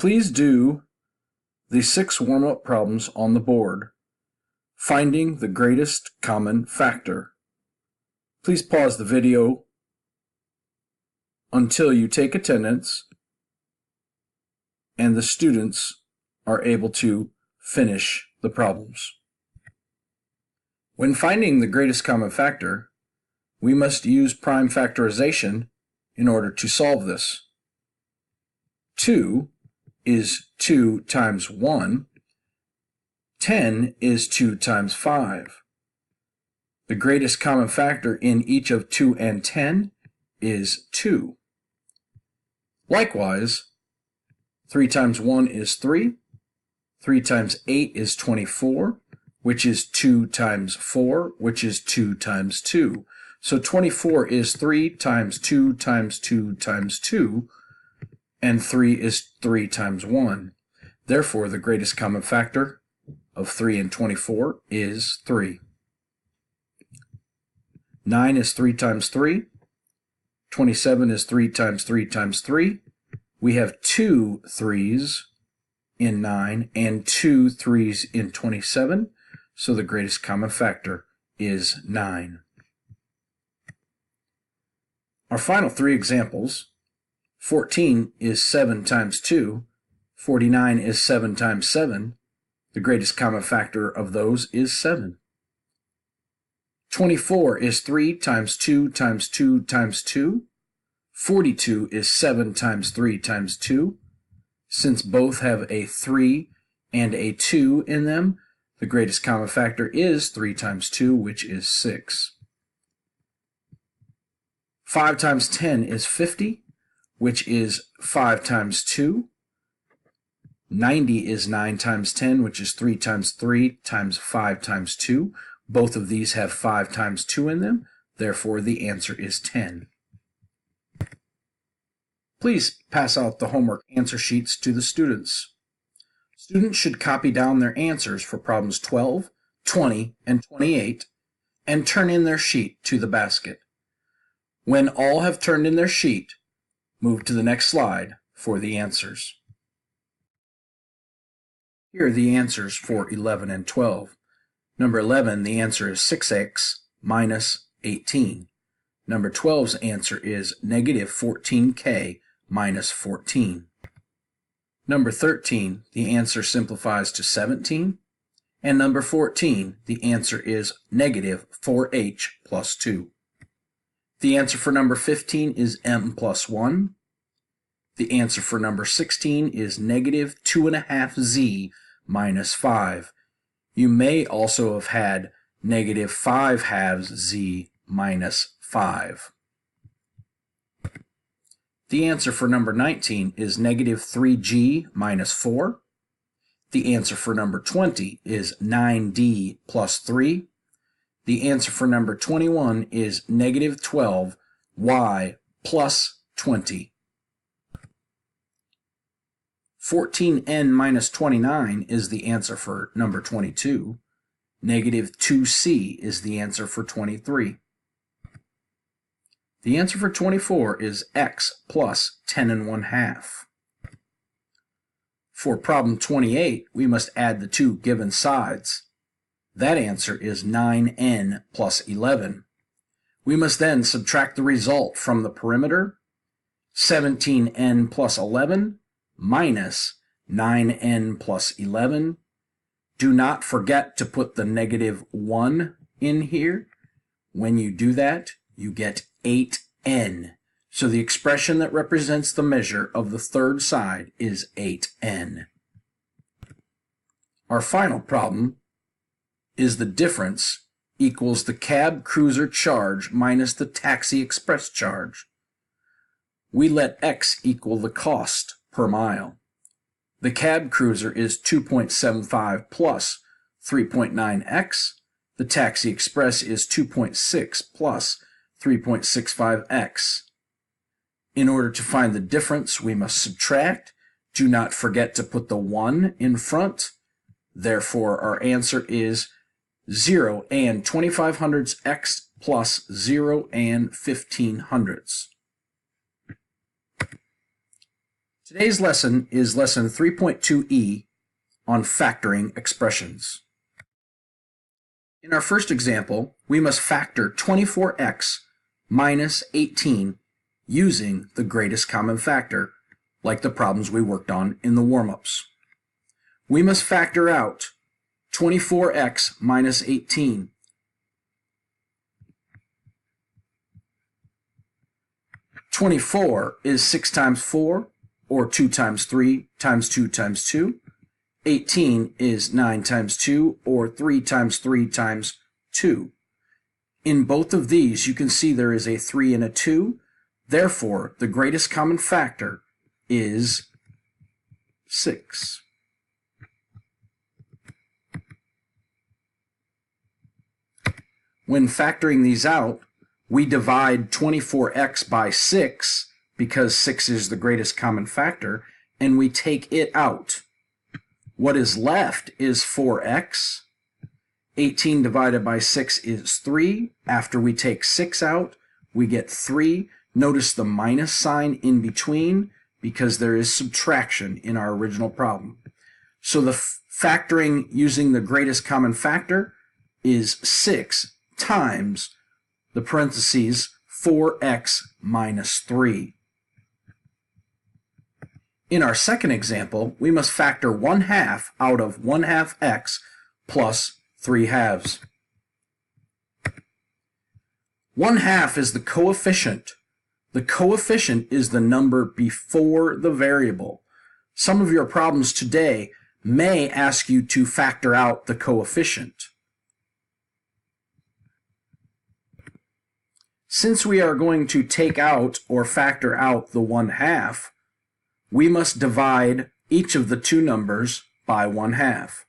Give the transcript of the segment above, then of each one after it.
Please do the 6 warm-up problems on the board, finding the greatest common factor. Please pause the video until you take attendance and the students are able to finish the problems. When finding the greatest common factor, we must use prime factorization in order to solve this. 2 is 2 times 1. 10 is 2 times 5. The greatest common factor in each of 2 and 10 is 2. Likewise, 3 times 1 is 3. 3 times 8 is 24, which is 2 times 4, which is 2 times 2. So 24 is 3 times 2 times 2 times 2, and 3 is 3 times 1. Therefore, the greatest common factor of 3 and 24 is 3. 9 is 3 times 3. 27 is 3 times 3 times 3. We have 2 3's in 9 and 2 3's in 27, so the greatest common factor is 9. Our final 3 examples: 14 is 7 times 2, 49 is 7 times 7. The greatest common factor of those is 7. 24 is 3 times 2 times 2 times 2. 42 is 7 times 3 times 2. Since both have a 3 and a 2 in them, the greatest common factor is 3 times 2, which is 6. 5 times 10 is 50, which is 5 times 2. 90 is 9 times 10, which is 3 times 3 times 5 times 2. Both of these have 5 times 2 in them, therefore the answer is 10. Please pass out the homework answer sheets to the students. Students should copy down their answers for problems 12, 20, and 28 and turn in their sheet to the basket. When all have turned in their sheet, move to the next slide for the answers. Here are the answers for 11 and 12. Number 11, the answer is 6x minus 18. Number 12's answer is negative 14k minus 14. Number 13, the answer simplifies to 17. And number 14, the answer is negative 4h plus 2. The answer for number 15 is m plus 1. The answer for number 16 is negative 2.5z minus 5. You may also have had negative 5 halves z minus 5. The answer for number 19 is negative 3g minus 4. The answer for number 20 is 9d plus 3. The answer for number 21 is negative 12y plus 20. 14n minus 29 is the answer for number 22. Negative 2c is the answer for 23. The answer for 24 is x plus 10 1/2. For problem 28, we must add the two given sides. That answer is 9n plus 11. We must then subtract the result from the perimeter. 17n plus 11 minus 9n plus 11. Do not forget to put the negative 1 in here. When you do that, you get 8n. So the expression that represents the measure of the third side is 8n. Our final problem is the difference equals the cab cruiser charge minus the taxi express charge. We let x equal the cost per mile. The cab cruiser is 2.75 plus 3.9x. The taxi express is 2.6 plus 3.65x. In order to find the difference, we must subtract. Do not forget to put the 1 in front. Therefore, our answer is 0 and 2500ths x plus 0 and 1500ths. Today's lesson is lesson 3.2e on factoring expressions. In our first example, we must factor 24x minus 18 using the greatest common factor, like the problems we worked on in the warm-ups. We must factor out 24x minus 18. "24 is 6 times 4, or 2 times 3 times 2 times 2. 18 is 9 times 2, or 3 times 3 times 2. In both of these, you can see there is a 3 and a 2. Therefore, the greatest common factor is 6. When factoring these out, we divide 24x by 6 because 6 is the greatest common factor, and we take it out. What is left is 4x. 18 divided by 6 is 3. After we take 6 out, we get 3. Notice the minus sign in between because there is subtraction in our original problem. So the factoring using the greatest common factor is 6 times the parentheses 4x minus 3. In our second example, we must factor 1/2 out of 1/2 x plus 3/2. 1/2 is the coefficient. The coefficient is the number before the variable. Some of your problems today may ask you to factor out the coefficient. Since we are going to take out or factor out the 1/2, we must divide each of the two numbers by 1/2.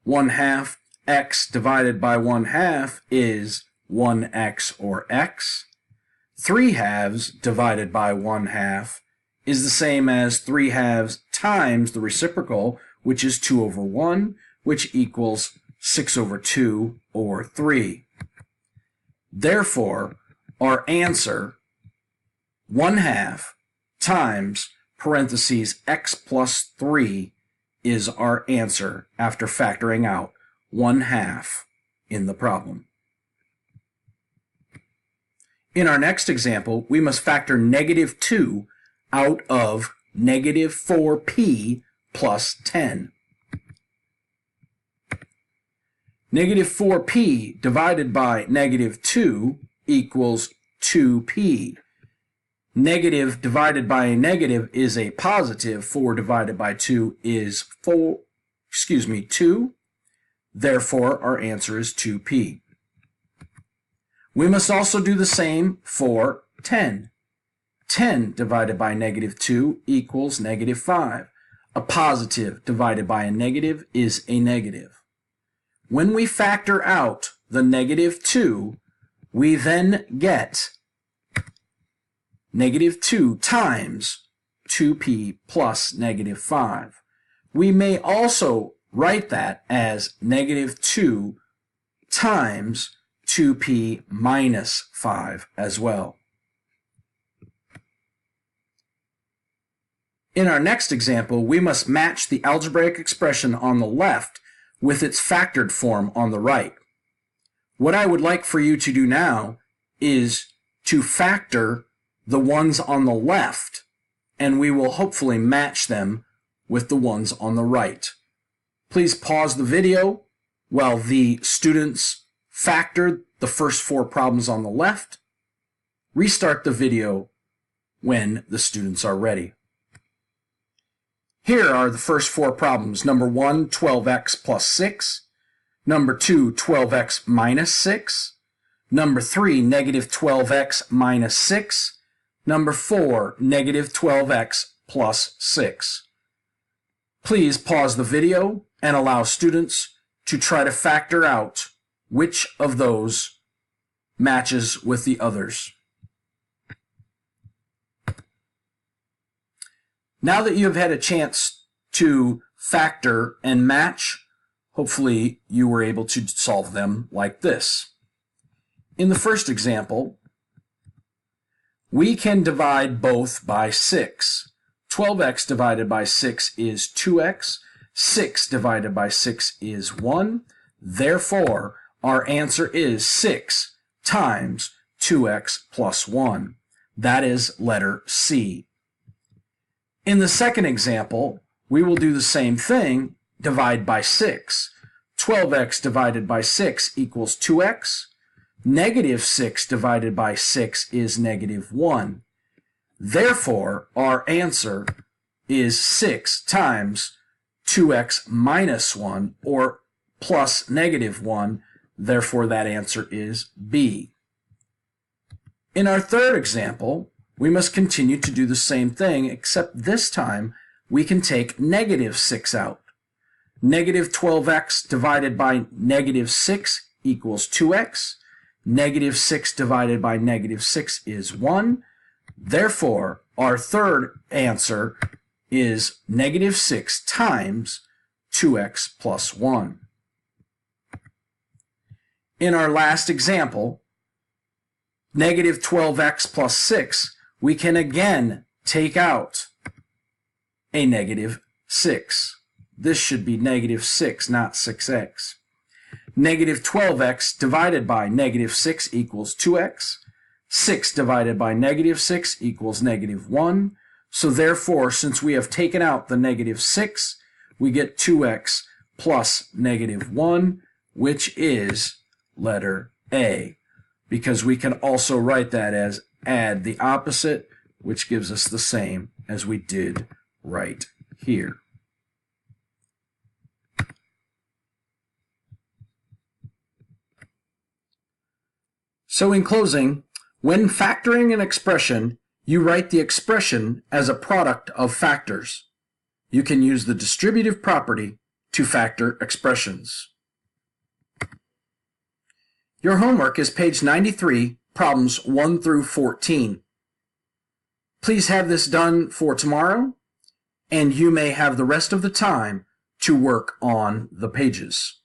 1/2 x divided by 1/2 is 1x or x. 3/2 divided by 1/2 is the same as 3/2 times the reciprocal, which is 2 over 1, which equals 6 over 2 or 3. Therefore, our answer, 1/2 times parentheses x plus 3, is our answer after factoring out 1/2 in the problem. In our next example, we must factor -2 out of -4p plus 10. -4p divided by -2 equals 2p. Negative divided by a negative is a positive. 4 divided by 2 is 2. Therefore, our answer is 2p. We must also do the same for 10. 10 divided by -2 equals -5. A positive divided by a negative is a negative. When we factor out the -2, we then get -2 times 2p plus -5. We may also write that as -2 times 2p minus 5 as well. In our next example, we must match the algebraic expression on the left with its factored form on the right. What I would like for you to do now is to factor the ones on the left, and we will hopefully match them with the ones on the right. Please pause the video while the students factor the first 4 problems on the left. Restart the video when the students are ready. Here are the first 4 problems. Number 1, 12x plus 6. Number 2, 12x minus 6. Number 3, -12x minus 6. Number 4, -12x plus 6. Please pause the video and allow students to try to factor out which of those matches with the others. Now that you have had a chance to factor and match, hopefully you were able to solve them like this. In the first example, we can divide both by 6. 12x divided by 6 is 2x. 6 divided by 6 is 1. Therefore, our answer is 6 times 2x plus 1. That is letter C. In the second example, we will do the same thing, divide by 6. 12x divided by 6 equals 2x. Negative 6 divided by 6 is negative 1. Therefore, our answer is 6 times 2x minus 1, or plus negative 1. Therefore, that answer is B. In our third example, we must continue to do the same thing, except this time we can take negative 6 out. Negative 12x divided by negative 6 equals 2x. Negative 6 divided by negative 6 is 1. Therefore, our third answer is negative 6 times 2x plus 1. In our last example, negative 12x plus 6, we can again take out a negative 6. This should be negative 6, not 6x. Negative 12x divided by negative 6 equals 2x. 6 divided by negative 6 equals negative 1. So therefore, since we have taken out the negative 6, we get 2x plus negative 1, which is letter A, because we can also write that as add the opposite, which gives us the same as we did right here. So in closing, when factoring an expression, you write the expression as a product of factors. You can use the distributive property to factor expressions. Your homework is page 93, problems 1 through 14. Please have this done for tomorrow, and you may have the rest of the time to work on the pages.